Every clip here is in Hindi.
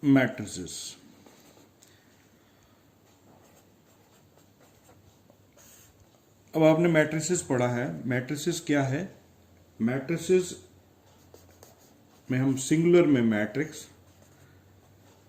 मैट्रिसेस। अब आपने मैट्रिसेस पढ़ा है, मैट्रिसेस क्या है? मैट्रिसेस में हम सिंगुलर में matrix,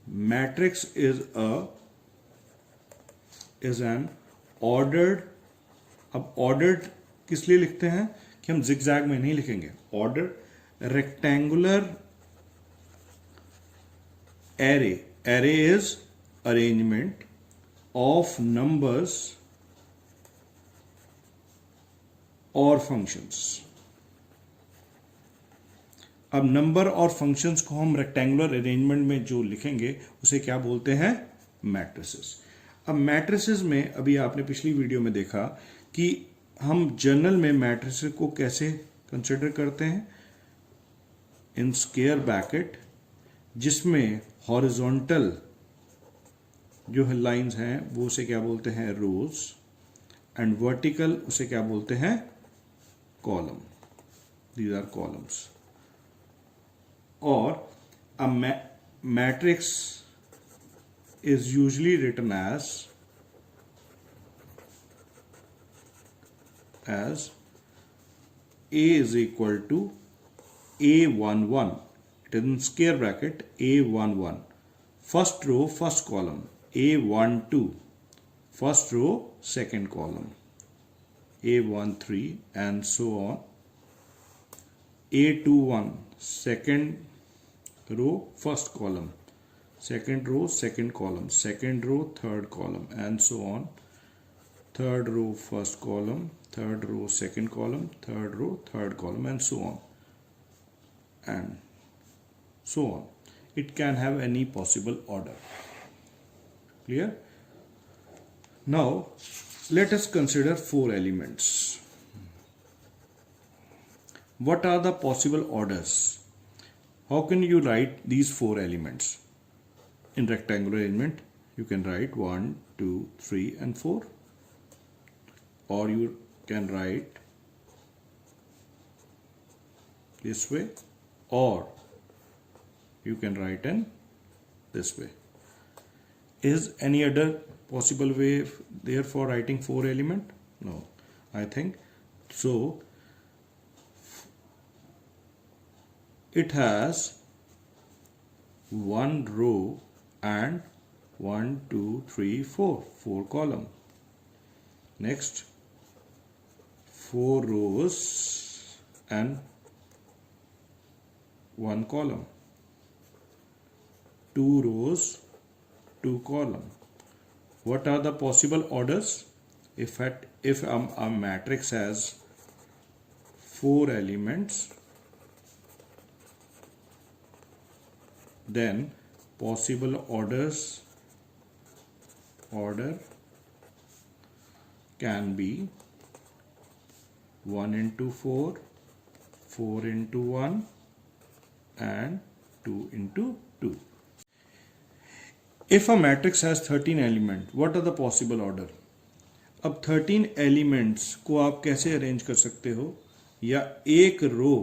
matrix is an ordered. अब ऑर्डर्ड किस लिए लिखते हैं कि हम जिगजैग में नहीं लिखेंगे। Order rectangular array, array is arrangement of numbers और फंक्शंस। अब नंबर और फंक्शंस को हम रेक्टेंगुलर अरेंजमेंट में जो लिखेंगे उसे क्या बोलते हैं? मैट्रिसेस। अब मैट्रिसेस में अभी आपने पिछली वीडियो में देखा कि हम जनरल में मैट्रिसेस को कैसे कंसिडर करते हैं, इन स्क्वायर ब्रैकेट, जिसमें हॉरिजॉन्टल जो है लाइंस हैं वो उसे क्या बोलते हैं? रोज, एंड वर्टिकल उसे क्या बोलते हैं? कॉलम। These are columns. और a matrix is usually written as A is equal to A11. It is in square bracket A11. First row, first column. A12. First row, second column. A13 and so on. A21. Second row, first column. Second row, second column. Second row, third column, and so on. Third row, first column. Third row, second column. Third row, third column, and so on. And so on. It can have any possible order. Clear? Now, let us consider 4 elements. What are the possible orders? How can you write these 4 elements? In rectangular arrangement, you can write 1, 2, 3 and 4. Or you can write this way, or you can write in this way. Is any other possible way there for writing 4 element? No, I think so. It has 1 row and 1, 2, 3, 4 column. Next, 4 rows and 1 column. 2 rows, 2 column. What are the possible orders? If a matrix has 4 elements, then possible order can be 1 into 4, 4 into 1 and 2 into 2. If a matrix has 13 elements, what are the possible order? अब 13 elements को आप कैसे अरेंज कर सकते हो? या एक रो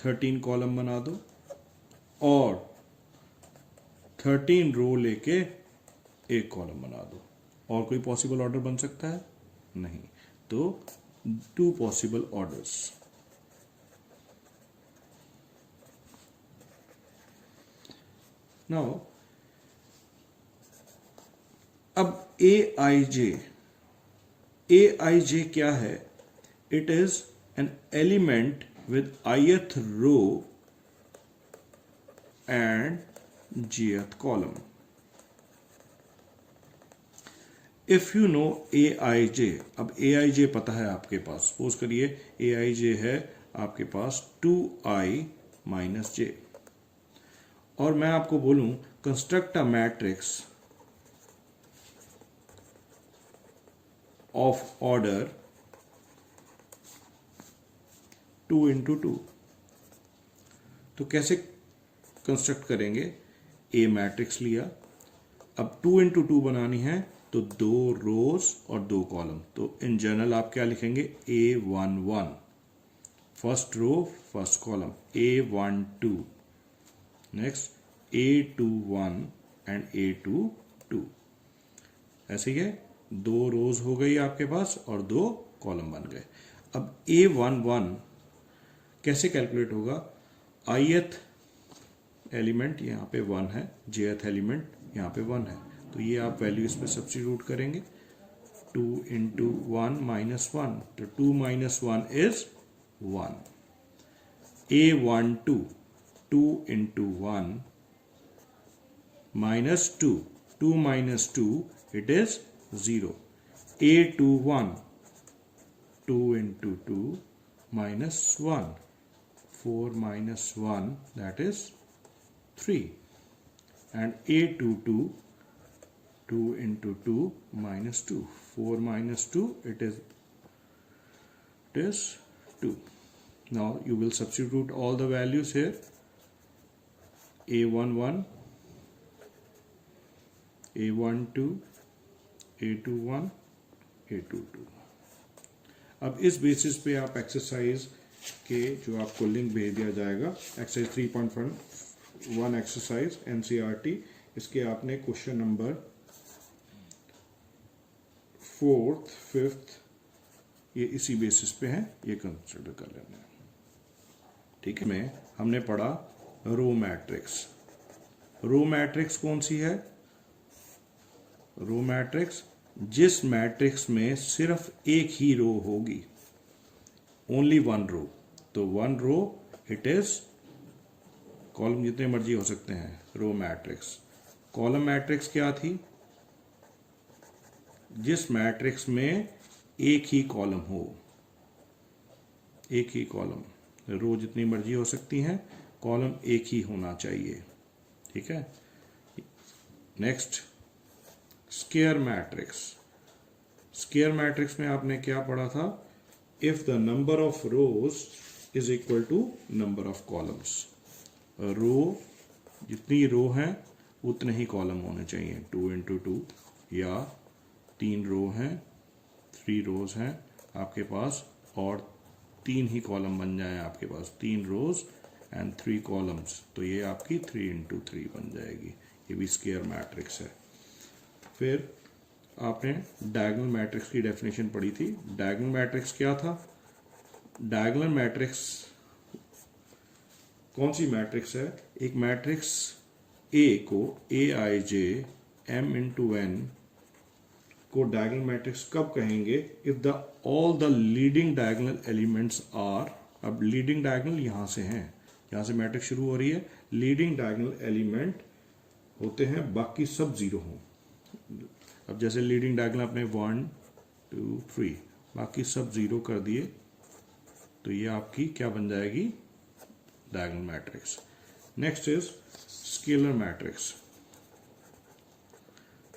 13 कॉलम बना दो और 13 रो लेके एक कॉलम बना दो। और कोई पॉसिबल ऑर्डर बन सकता है? नहीं। तो 2 पॉसिबल ऑर्डर्स। नाउ अब AIJ क्या है? It is an element with ith row and jth column. If you know AIJ, अब AIJ पता है आपके पास, सपोज करिए AIJ है आपके पास 2i minus j, और मैं आपको बोलूं construct a matrix of order 2 into 2, तो कैसे कंस्ट्रक्ट करेंगे? ए मैट्रिक्स लिया, अब 2 into 2 बनानी है तो 2 रोज और 2 कॉलम। तो इन जनरल आप क्या लिखेंगे? A11 first row first column, A12 next A21 and A22। ऐसे ही है, 2 रोज हो गई आपके पास और 2 कॉलम बन गए। अब A11 कैसे कैलकुलेट होगा? ith एलिमेंट यहाँ पे 1 है, jth एलिमेंट यहाँ पे 1 है, तो ये आप वैल्यू इस पे सब्स्टिट्यूट करेंगे। 2 इंटू 1 माइनस 1, तो 2 minus 1 is 1। A12 2 into 1 minus 2, 2 minus 2 it is 0। A21 2 into 2 minus 1, 4 minus 1 that is 3, and A22 2 into 2 minus 2, 4 minus 2 it is 2। Now you will substitute all the values here। A11, A12, A21, A22। अब इस बेसिस पे आप एक्सरसाइज के जो आपको लिंक भेज दिया जाएगा, एक्सरसाइज 3.1 एक्सरसाइज एनसीईआरटी, इसके आपने क्वेश्चन नंबर 4th, 5th ये इसी बेसिस पे हैं, ये कंसिडर कर लेना है। ठीक है, में हमने पढ़ा रो मैट्रिक्स। रो मैट्रिक्स कौन सी है? रो मैट्रिक्स जिस मैट्रिक्स में सिर्फ एक ही रो होगी, ओनली वन रो। तो one row it is, column जितने मर्जी हो सकते हैं, रो मैट्रिक्स। कॉलम मैट्रिक्स क्या थी? जिस मैट्रिक्स में एक ही कॉलम हो, एक ही कॉलम, रो जितनी मर्जी हो सकती हैं, कॉलम एक ही होना चाहिए। ठीक है, next square matrix. Square matrix में आपने क्या पढ़ा था? If the number of rows is equal to number of columns. Row जितनी रो हैं उतने ही कॉलम होने चाहिए, 2 इंटू 2, या 3 रो हैं, 3 रोज हैं आपके पास, और 3 ही कॉलम बन जाए आपके पास, 3 रोज एंड 3 कॉलम्स, तो ये आपकी 3 इंटू 3 बन जाएगी। ये भी स्क्वायर मैट्रिक्स है। फिर आपने डायगोनल मैट्रिक्स की डेफिनेशन पढ़ी थी। डायगोनल मैट्रिक्स क्या था? डायगोनल मैट्रिक्स कौन सी मैट्रिक्स है? एक मैट्रिक्स ए को Aij m इंटू n को डायगोनल मैट्रिक्स कब कहेंगे? If the all the leading diagonal elements are, अब लीडिंग डायगोनल यहां से हैं, यहां से मैट्रिक्स शुरू हो रही है, लीडिंग डायगोनल एलिमेंट होते हैं, बाकी सब जीरो हों। अब जैसे लीडिंग डायगोनल आपने 1 2 3, बाकी सब जीरो कर दिए, तो ये आपकी क्या बन जाएगी? Diagonal matrix. Next is scalar matrix.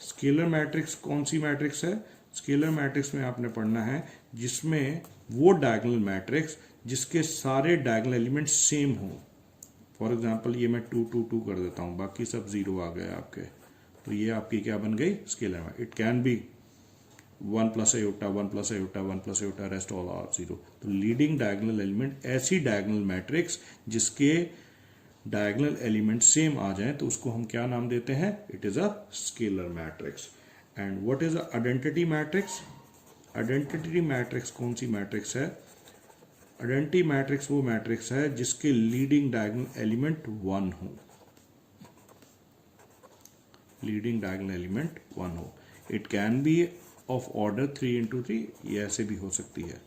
Scalar matrix कौन सी मैट्रिक्स है? स्केलर मैट्रिक्स में आपने पढ़ना है जिसमें वो डायगोनल मैट्रिक्स जिसके सारे डायगोनल एलिमेंट सेम हो। फॉर एग्जांपल ये मैं 2 2 2 कर देता हूं, बाकी सब जीरो आ गए आपके, तो ये आपकी क्या बन गई? स्केलर में it can be 1 plus iota 1 plus iota 1 plus iota, rest all are zero. तो लीडिंग डायगोनल एलिमेंट, ऐसी डायगोनल मैट्रिक्स जिसके डायगोनल एलिमेंट सेम आ जाए, तो उसको हम क्या नाम देते हैं? It is a scalar matrix. And what is a identity matrix? Identity matrix कौन सी मैट्रिक्स है? आइडेंटिटी मैट्रिक्स वो मैट्रिक्स है जिसके लीडिंग डायगोनल एलिमेंट 1 हो, लीडिंग डायगोनल एलिमेंट 1 हो। It can be of order 3 into 3, ये ऐसे भी हो सकती है।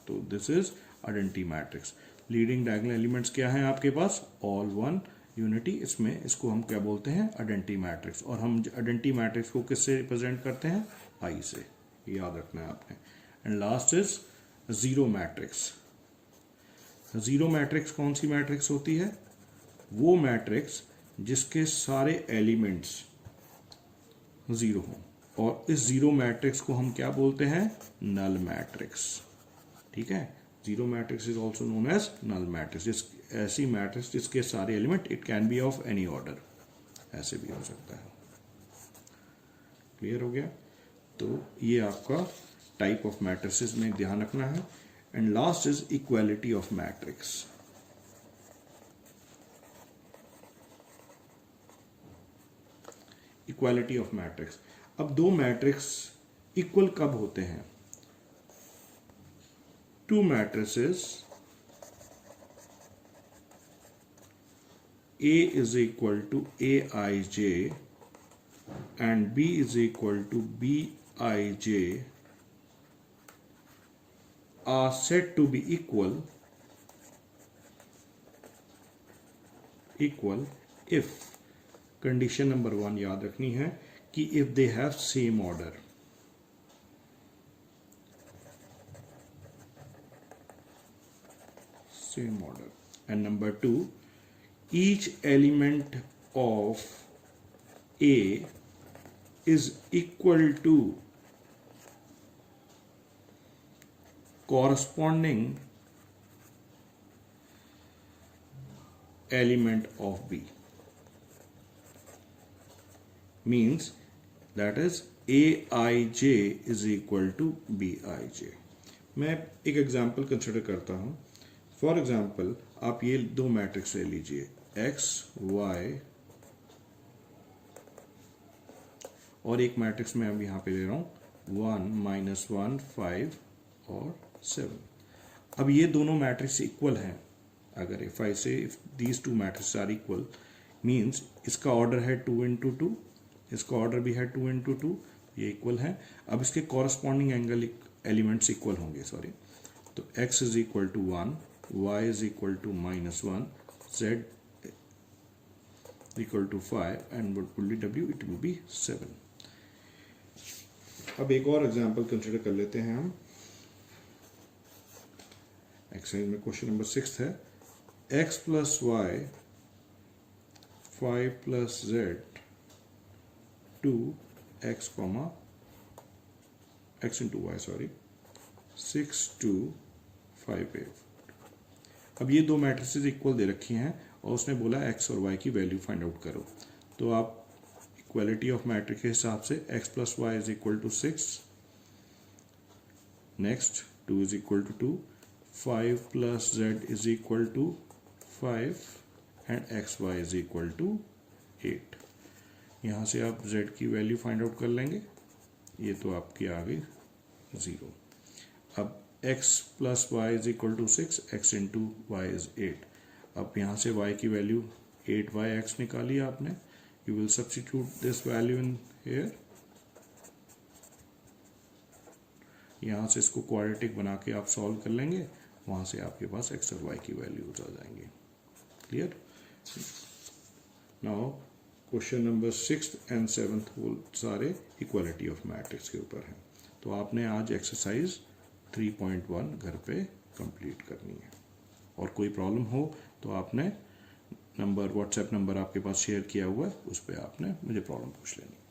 तो this is identity matrix. Leading diagonal elements क्या हैं आपके पास? All 1 unity. इसमें इसको हम क्या बोलते हैं? Identity matrix. और हम आइडेंटिटी मैट्रिक्स को किससे रिप्रेजेंट करते हैं? आई से, याद रखना है आपने। And last is zero matrix. Zero matrix कौन सी मैट्रिक्स होती है? वो मैट्रिक्स जिसके सारे एलिमेंट्स जीरो हों, और इस जीरो मैट्रिक्स को हम क्या बोलते हैं? Null matrix. ठीक है, zero matrix is also known as null matrix. ऐसी मैट्रिक्स जिसके सारे element, it can be of any order, ऐसे भी हो सकता है। क्लियर हो गया? तो ये आपका टाइप ऑफ मैट्रिसेस में ध्यान रखना है। And last is equality of matrix. Equality of matrix. अब दो मैट्रिक्स इक्वल कब होते हैं? To matrices A is equal to Aij and B is equal to Bij are said to be equal if condition number 1 याद रखनी है कि if they have same order, and number 2, each element of A is equal to corresponding element of B, means that is Aij is equal to Bij। मैं एक एग्जाम्पल कंसिडर करता हूं। फॉर एग्जाम्पल आप ये दो मैट्रिक्स ले लीजिए, एक्स वाई, और एक मैट्रिक्स मैं अब यहां पे ले रहा हूं 1 -1 5 और 7। अब ये दोनों मैट्रिक्स इक्वल हैं। अगर if I say if these two matrix are equal means इसका ऑर्डर है 2 × 2, इसका ऑर्डर भी है 2 × 2, ये इक्वल है। अब इसके कॉरस्पॉन्डिंग एंगल एलिमेंट्स इक्वल होंगे, सॉरी। तो x is equal to 1, y is equal to -1, z equal to 5 and what will be w? It will be 7। अब एक और एग्जांपल कंसीडर कर लेते हैं हम। एक्सरसाइज में क्वेश्चन नंबर 6 है, x + y 5 + z 2x, x into y, sorry 6 2 5 8। अब ये दो मैट्रिसेस इक्वल दे रखी हैं और उसने बोला x और y की वैल्यू फाइंड आउट करो। तो आप इक्वालिटी ऑफ मैट्रिक्स के हिसाब से x + y is equal to 6, next 2 is equal to 2, 5 + z is equal to 5 and xy is equal to 8। यहां से आप z की वैल्यू फाइंड आउट कर लेंगे, ये तो आपकी आ गई 0। अब x + y is equal to 6, x into y is 8। अब यहां से y की वैल्यू 8y(x) निकाली आपने। You will substitute this value in here, यहां से इसको क्वाड्रेटिक बना के आप सॉल्व कर लेंगे, वहां से आपके पास x और y की वैल्यूज आ जाएंगी। Clear? Now question number 6 and 7 वो सारे इक्वालिटी ऑफ मैट्रिक्स के ऊपर हैं। तो आपने आज एक्सरसाइज 3.1 घर पे कंप्लीट करनी है। और कोई प्रॉब्लम हो तो आपने व्हाट्सएप नंबर आपके पास शेयर किया हुआ है, उस पर आपने मुझे प्रॉब्लम पूछ लेनी है।